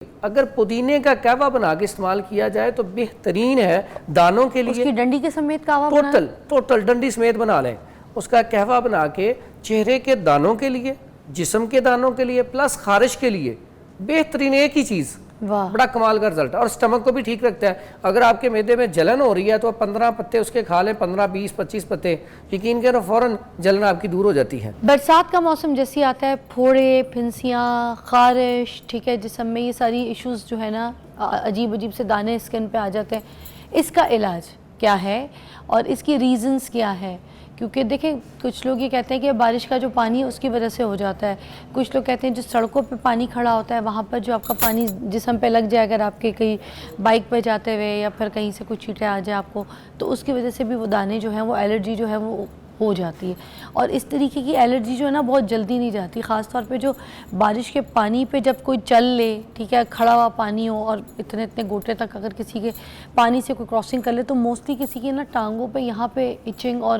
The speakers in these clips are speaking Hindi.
अगर पुदीने का कहवा बना के इस्तेमाल किया जाए तो बेहतरीन है दानों के लिए। उसकी डंडी के समेत कहवा टोटल डंडी समेत बना लें, उसका कहवा बना के चेहरे के दानों के लिए, जिस्म के दानों के लिए, प्लस खारिश के लिए बेहतरीन एक ही चीज़, बड़ा कमाल का रिजल्ट। और स्टमक को भी ठीक रखता है। अगर आपके मैदे में जलन हो रही है तो 15 पत्ते उसके खा लें, 15, 20, 25 पत्ते, यकीन करो फ़ौरन जलन आपकी दूर हो जाती है। बरसात का मौसम जैसे आता है, फोड़े, फिंसियाँ, खारिश, ठीक है, जिस्म में ये सारी इश्यूज़ जो है ना, अजीब अजीब से दाने स्किन पे आ जाते हैं, इसका इलाज क्या है और इसकी रीज़न्स क्या है? क्योंकि देखें, कुछ लोग ये कहते हैं कि बारिश का जो पानी है उसकी वजह से हो जाता है। कुछ लोग कहते हैं जो सड़कों पे पानी खड़ा होता है वहाँ पर जो आपका पानी जिस्म पे लग जाए, अगर आपके कहीं बाइक पे जाते हुए या फिर कहीं से कुछ छींटे आ जाए आपको, तो उसकी वजह से भी वो दाने जो हैं, वो एलर्जी जो है वो हो जाती है। और इस तरीके की एलर्जी जो है ना बहुत जल्दी नहीं जाती, ख़ास तौर पे जो बारिश के पानी पे जब कोई चल ले, ठीक है, खड़ा हुआ पानी हो और इतने इतने गोटे तक अगर किसी के पानी से कोई क्रॉसिंग कर ले तो मोस्टली किसी के ना टांगों पे यहाँ पे इचिंग और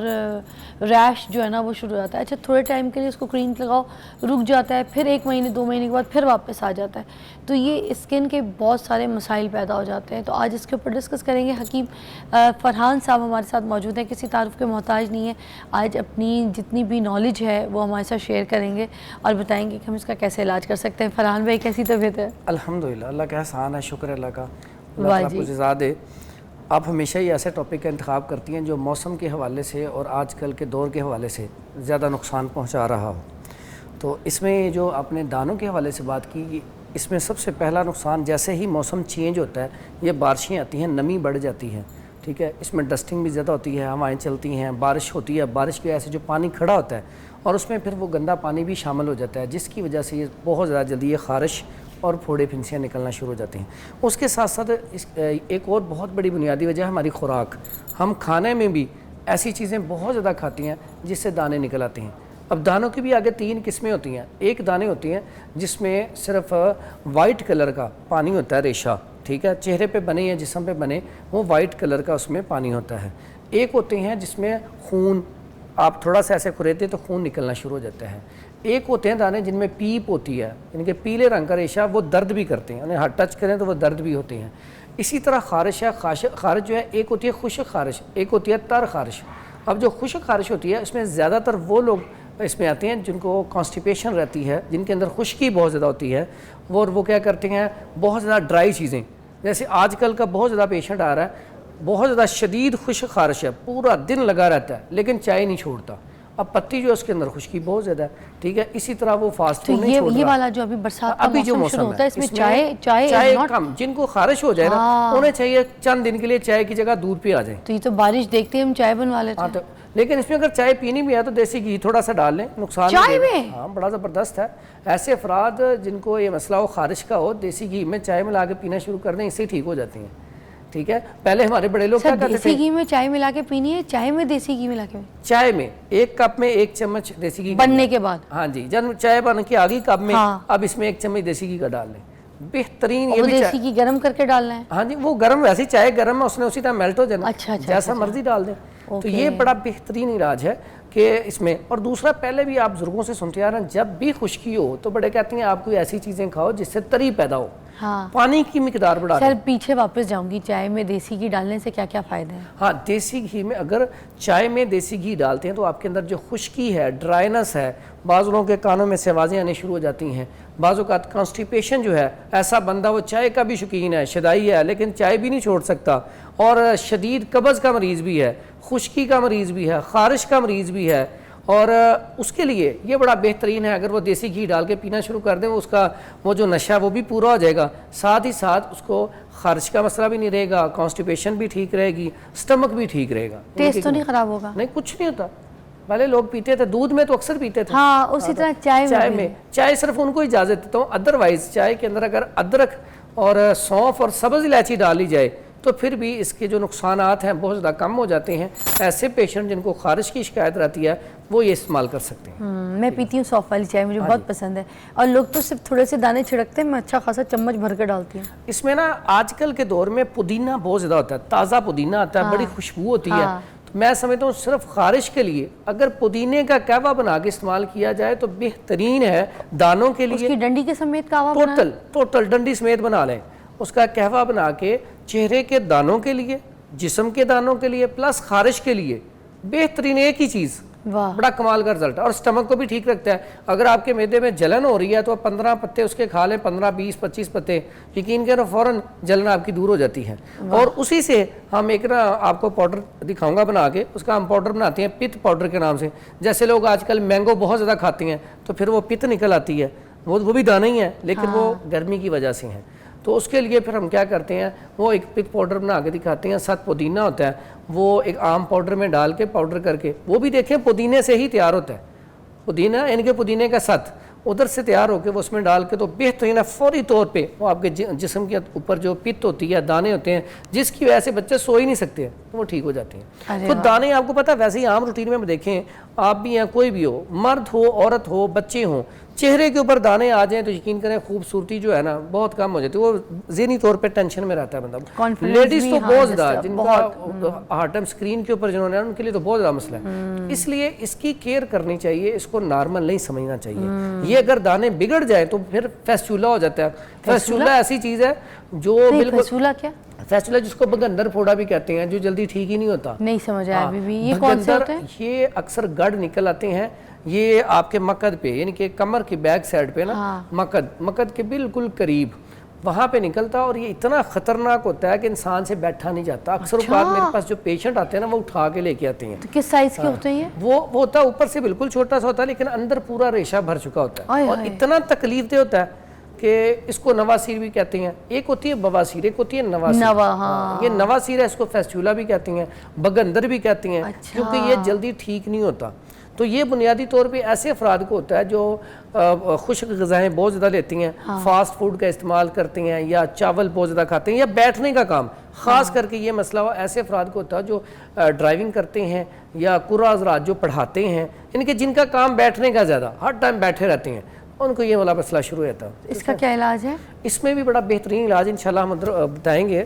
रैश जो है ना वो शुरू हो जाता है। अच्छा, थोड़े टाइम के लिए उसको क्रीम लगाओ, रुक जाता है, फिर 1 महीने 2 महीने के बाद फिर वापस आ जाता है। तो ये स्किन के बहुत सारे मसाइल पैदा हो जाते हैं। तो आज इसके ऊपर डिस्कस करेंगे। हकीम फरहान साहब हमारे साथ मौजूद हैं, किसी तारुफ के मोहताज नहीं है। आज अपनी जितनी भी नॉलेज है वो हमारे साथ शेयर करेंगे और बताएंगे कि हम इसका कैसे इलाज कर सकते हैं। फरहान भाई, कैसी तबीयत है? अल्हम्दुलिल्लाह, अल्लाह का एहसान है, शुक्र अल्लाह का। अल्लाह आपको जज़ा दे। आप हमेशा ही ऐसे टॉपिक का इंतखाब करती हैं जो मौसम के हवाले से और आजकल के दौर के हवाले से ज़्यादा नुकसान पहुँचा रहा हो। तो इसमें जो आपने दानों के हवाले से बात की, इसमें सबसे पहला नुकसान, जैसे ही मौसम चेंज होता है, ये बारिशें आती हैं, नमी बढ़ जाती है, ठीक है, इसमें डस्टिंग भी ज़्यादा होती है, हवाएं चलती हैं, बारिश होती है, बारिश की वजह से जो पानी खड़ा होता है और उसमें फिर वो गंदा पानी भी शामिल हो जाता है, जिसकी वजह से ये बहुत ज़्यादा जल्दी ये खारिश और फोड़े फिंसियाँ निकलना शुरू हो जाती हैं। उसके साथ साथ एक और बहुत बड़ी बुनियादी वजह है हमारी खुराक। हम खाने में भी ऐसी चीज़ें बहुत ज़्यादा खाती हैं जिससे दाने निकल आते हैं। अब दानों की भी आगे 3 किस्में होती हैं। एक दाने होती हैं जिसमें सिर्फ वाइट कलर का पानी होता है, रेशा, ठीक है, चेहरे पे बने या जिस्म पे बने, वो वाइट कलर का उसमें पानी होता है। एक होते हैं जिसमें खून, आप थोड़ा सा ऐसे खुरेते तो खून निकलना शुरू हो जाता है। एक होते हैं दाने जिनमें पीप होती है, इनके पीले रंग का रेशा, वो दर्द भी करते हैं, उन्हें हाथ टच करें तो वो दर्द भी होते हैं। इसी तरह खारिश है, खारिश जो है, एक होती है खुश्क खारिश, एक होती है तर खारिश। अब जो खुश्क खारिश होती है इसमें ज़्यादातर वो लोग इसमें आते हैं जिनको कॉन्स्टिपेशन रहती है, जिनके अंदर खुश्की बहुत ज़्यादा होती है, वो क्या करते हैं, बहुत ज़्यादा ड्राई चीज़ें, जैसे आजकल का बहुत ज़्यादा पेशेंट आ रहा है, बहुत ज़्यादा शदीद खुश्क खारिश है, पूरा दिन लगा रहता है लेकिन चाय नहीं छोड़ता। अब पत्ती जो है उसके अंदर खुश्की बहुत ज़्यादा है, ठीक है, इसी तरह वो फास्ट फूड नहीं छोड़ रहा। ये वाला जो अभी बरसात का अभी जो मौसम होता है, इसमें चाय कम, जिनको खारिश हो जाए ना, उन्हें चाहिए चंद दिन के लिए चाय की जगह दूध पे आ जाए। तो ये तो बारिश देखते ही हम चाय बनवा लेते हैं। लेकिन इसमें अगर चाय पीनी भी है तो देसी घी थोड़ा सा डाल लें, नुकसान चाय में? हाँ, बड़ा ज़बरदस्त है। ऐसे अफराद जिनको ये मसला हो खारिश का हो, देसी घी में चाय मिला के पीना शुरू कर दें, इससे ठीक हो जाती हैं, ठीक है। पहले हमारे बड़े लोग क्या करते थे, देसी घी में चाय मिला के पीनी है, चाय में देसी घी मिला के, चाय में 1 कप में 1 चम्मच देसी घी बनने के बाद, हाँ जी, जब चाय बन के आ गई कप में, हाँ। अब इसमें 1 चम्मच देसी घी का डाल लें, बेहतरीन। ये देसी घी गरम करके डालना है? हाँ जी, वो गरम, वैसे चाय गरम है, उसने उसी टाइम मेल्ट हो जाना, अच्छा, जैसा मर्जी डाल दें। तो ये बड़ा बेहतरीन इलाज है कि इसमें। और दूसरा, पहले भी आप बुजुर्गों से सुनते आ रहे हैं, जब भी खुश्की हो तो बड़े कहते हैं आप कोई ऐसी चीज़ें खाओ जिससे तरी पैदा हो, हाँ। पानी की मिकदार बढ़ा। सर पीछे वापस जाऊंगी, चाय में देसी घी डालने से क्या क्या फ़ायदे हैं? हाँ, देसी घी में, अगर चाय में देसी घी डालते हैं तो आपके अंदर जो खुश्की है, ड्राइनेस है, बाज़ लोगों के कानों में से आवाज़ें आने शुरू हो जाती हैं, बाज़ों का कॉन्स्टिपेशन जो है, ऐसा बंदा वो चाय का भी शौकीन है, शदाई है, लेकिन चाय भी नहीं छोड़ सकता, और शदीद कब्ज़ का मरीज़ भी है, खुश्की का मरीज़ भी है, खारिश का मरीज़ भी है, और उसके लिए ये बड़ा बेहतरीन है। अगर वो देसी घी डाल के पीना शुरू कर दें, उसका वो जो नशा वो भी पूरा हो जाएगा, साथ ही साथ उसको खारिश का मसला भी नहीं रहेगा, कॉन्स्टिपेशन भी ठीक रहेगी, स्टमक भी ठीक रहेगा। टेस्ट तो नहीं ख़राब होगा? नहीं, कुछ नहीं होता। पहले लोग पीते थे, दूध में तो अक्सर पीते थे, हाँ, उसी तरह चाय में चाय सिर्फ उनको इजाज़त देता हूँ, अदरवाइज चाय के अंदर अगर अदरक और सौंफ और सब्ज़ इलायची डाली जाए तो फिर भी इसके जो नुकसानात हैं बहुत ज़्यादा कम हो जाते हैं। ऐसे पेशेंट जिनको खारिश की शिकायत रहती है वो ये इस्तेमाल कर सकते हैं। मैं पीती हूँ सौंफ वाली चाय, मुझे बहुत पसंद है, और लोग तो सिर्फ थोड़े से दाने छिड़कते हैं, मैं अच्छा खासा चम्मच भर के डालती हूँ। इसमें ना आजकल के दौर में पुदीना बहुत ज़्यादा होता है, ताज़ा पुदीना आता है, बड़ी खुशबू होती है, तो मैं समझता हूँ सिर्फ खारिश के लिए अगर पुदीने का कहवा बना के इस्तेमाल किया जाए तो बेहतरीन है। दानों के लिए उसकी डंडी के समेत कहवा टोटल डंडी समेत बना लें, उसका कहवा बना के चेहरे के दानों के लिए, जिस्म के दानों के लिए, प्लस खारिश के लिए बेहतरीन एक ही चीज़, बड़ा कमाल का रिजल्ट। और स्टमक को भी ठीक रखता है। अगर आपके मैदे में जलन हो रही है तो 15 पत्ते उसके खा लें, 15, 20, 25 पत्ते, यकीन करो फौरन जलन आपकी दूर हो जाती है। और उसी से हम एक ना आपको पाउडर दिखाऊंगा बना के, उसका हम पाउडर बनाते हैं पित्त पाउडर के नाम से। जैसे लोग आजकल मैंगो बहुत ज़्यादा खाते हैं तो फिर वो पित्त निकल आती है, वो भी दाना ही है लेकिन वो गर्मी की वजह से है। तो उसके लिए फिर हम क्या करते हैं, वो एक पित्त पाउडर बना के दिखाते हैं। साथ पुदीना होता है, वो एक आम पाउडर में डाल के पाउडर करके, वो भी देखें पुदीने से ही तैयार होता है। पुदीना यानी कि पुदीने का सत उधर से तैयार होकर वो उसमें डाल के तो बेहतरीन है। फौरी तौर पे वो आपके जिस्म के ऊपर जो पित्त होती है, दाने होते हैं, जिसकी वजह से बच्चे सो ही नहीं सकते हैं, तो वो ठीक हो जाते हैं। तो दाने आपको पता है, वैसे ही आम रूटीन में देखें, आप भी हैं, कोई भी हो, मर्द हो, औरत हो, बच्चे हों, चेहरे के ऊपर दाने आ जाएं तो यकीन करें खूबसूरती जो है ना बहुत कम हो जाती है। वो ज़हनी तौर पे टेंशन में रहता है बंदा। लेडीज़ तो बहुत ज़्यादा, जिनका हर टाइम स्क्रीन के ऊपर जिन्होंने, उनके लिए तो बहुत ज़्यादा मसला है। इसलिए इसकी केयर करनी चाहिए, इसको नॉर्मल नहीं समझना चाहिए। ये अगर दाने बिगड़ जाए तो फिर फेस्टुला हो जाता है। फेस्टुला ऐसी चीज़ है जो बिल्कुल, फेस्टुला क्या? फेस्टुला जिसको बगंदर फोड़ा भी कहते हैं, जो जल्दी ठीक ही नहीं होता। नहीं समझ आया अभी भी। ये कौन से होते हैं? ये अक्सर गढ़ निकल आते हैं, ये आपके मकद पे यानी कि कमर की बैक साइड पे ना, मकद के बिल्कुल करीब वहाँ पे निकलता है। और ये इतना खतरनाक होता है कि इंसान से बैठा नहीं जाता। अक्सर बात मेरे पास जो पेशेंट आते हैं ना, वो उठा के लेके आते हैं। तो किस साइज के होते हैं? वो होता है ऊपर से बिल्कुल छोटा सा होता है, लेकिन अंदर पूरा रेशा भर चुका होता है और इतना तकलीफ दे होता है कि इसको नवासीर भी कहते हैं। एक होती है बवासीर, एक होती है नवासीर। ये नवासीर है, इसको फेस्टुला भी कहती हैं, बगंदर भी कहती हैं। क्योंकि ये जल्दी ठीक नहीं होता। तो ये बुनियादी तौर पे ऐसे अफराद को होता है जो खुश्क ग़िज़ाएँ बहुत ज़्यादा लेती हैं, फास्ट फूड का इस्तेमाल करती हैं, या चावल बहुत ज़्यादा खाते हैं, या बैठने का काम ख़ास करके ये मसला ऐसे अफराद को होता है जो ड्राइविंग करते हैं या कुर्रा हज़रात जो पढ़ाते हैं, इनके जिनका काम बैठने का ज़्यादा, हर टाइम बैठे रहते हैं, उनको ये वाला मसला शुरू होता है। इसका क्या इलाज है? इसमें भी बड़ा बेहतरीन इलाज इंशाल्लाह हम बताएंगे।